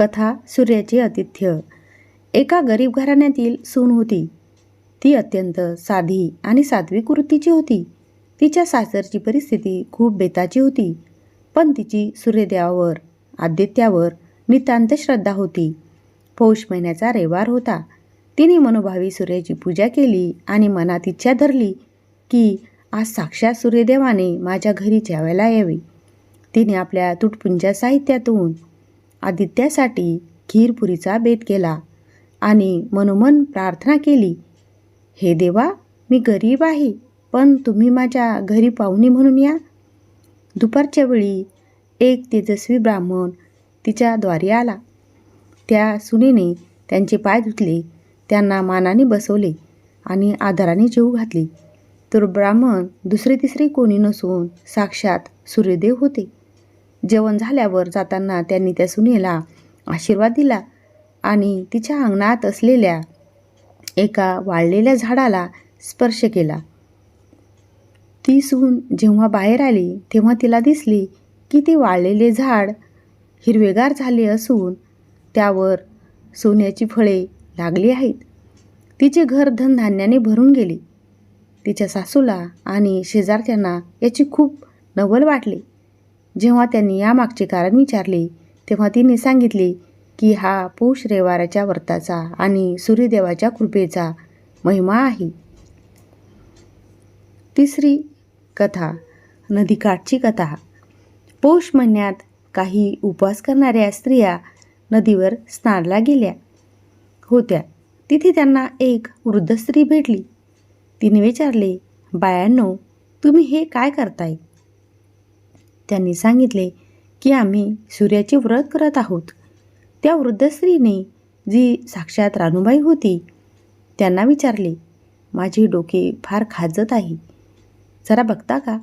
कथा सूर्याचे आतिथ्य. एका गरीब घराण्यातील सून होती. ती अत्यंत साधी आणि सात्विक वृत्तीची होती. तिच्या सासरची परिस्थिती खूप बेताची होती, पण तिची सूर्यदेवावर, आदित्यावर नितांत श्रद्धा होती. पौष महिन्याचा रविवार होता. तिने मनोभावी सूर्याची पूजा केली आणि मनात इच्छा धरली की आज साक्षात सूर्यदेवाने माझ्या घरी जेवायला यावे. तिने आपल्या तुटपुंज्या साहित्यातून आदित्यासाठी खीरपुरीचा बेत केला आणि मनोमन प्रार्थना केली, हे देवा, मी गरीब आहे, पण तुम्ही माझ्या घरी पाहुणे म्हणून या. दुपारच्या वेळी एक तेजस्वी ब्राह्मण तिच्या द्वारी आला. त्या सुनेने त्यांचे पाय धुतले, त्यांना मानाने बसवले आणि आदराने जेवू घातले. तर ब्राह्मण दुसरे तिसरे कोणी नसून साक्षात सूर्यदेव होते. जेवण झाल्यावर जाताना त्यांनी त्या सुनेला आशीर्वाद दिला आणि तिच्या अंगणात असलेल्या एका वाळलेल्या झाडाला स्पर्श केला. ती सून जेव्हा बाहेर आली तेव्हा तिला दिसले की ते वाळलेले झाड हिरवेगार झाले असून त्यावर सोन्याची फळे लागली आहेत. तिचे घर धनधान्याने भरून गेले. तिच्या सासूला आणि शेजारच्यांना याची खूप नवल वाटले. जेव्हा त्यांनी यामागचे कारण विचारले तेव्हा तिने सांगितले की हा पौष रविवाराच्या व्रताचा आणि सूर्यदेवाच्या कृपेचा महिमा आहे. तिसरी कथा, नदीकाठची कथा. पौष महिन्यात काही उपवास करणाऱ्या स्त्रिया नदीवर स्नानाला गेल्या होत्या. तिथे त्यांना एक वृद्ध स्त्री भेटली. तिने विचारले, बायांनो, तुम्ही हे काय करताय? त्यांनी सांगितले की आम्ही सूर्याचे व्रत करत आहोत. त्या वृद्ध स्त्रीने, जी साक्षात रानूबाई होती, त्यांना विचारले, माझे डोके फार खाजत आहे, जरा बघता का?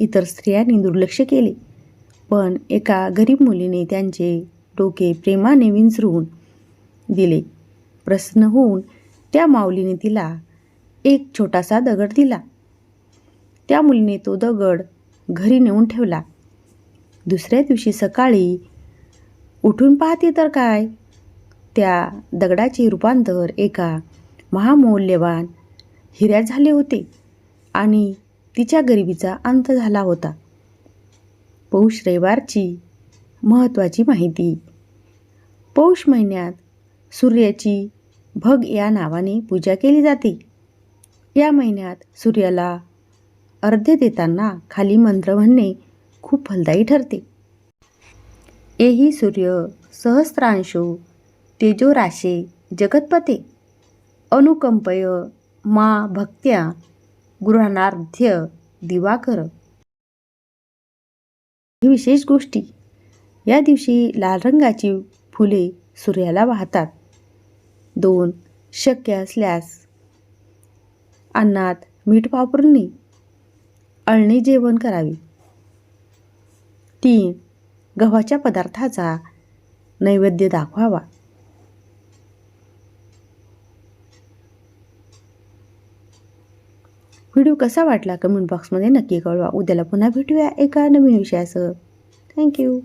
इतर स्त्रियांनी दुर्लक्ष केले, पण एका गरीब मुलीने त्यांचे डोके प्रेमाने विंचरून दिले. प्रसन्न होऊन त्या माऊलीने तिला एक छोटासा दगड दिला. त्या मुलीने तो दगड घरी नेऊन ठेवला. दुसऱ्या दिवशी सकाळी उठून पाहते तर काय, त्या दगडाचे रूपांतर एका महामौल्यवान हिऱ्यात झाले होते आणि तिच्या गरिबीचा अंत झाला होता. पौष रविवारची महत्त्वाची माहिती. पौष महिन्यात सूर्याची भग या नावाने पूजा केली जाते. या महिन्यात सूर्याला अर्घ्य देताना खाली मंत्र म्हणणे खूप फलदायी ठरते. एहि सूर्य सहस्रांशो तेजोराशे जगत्पते अनुकंपय मा भक्त्या गृहाणार्ध्य दिवाकर. ही विशेष गोष्टी. या दिवशी लाल रंगाची फुले सूर्याला वाहतात. 2. शक्य असल्यास अन्नात मीठ वापरून अळणी जेवण करावे. 3. गव्हाच्या पदार्थाचा नैवेद्य दाखवावा. व्हिडिओ कसा वाटला कमेंट बॉक्समध्ये नक्की कळवा. उद्याला पुन्हा भेटूया एका नवीन विषयासह. थँक्यू.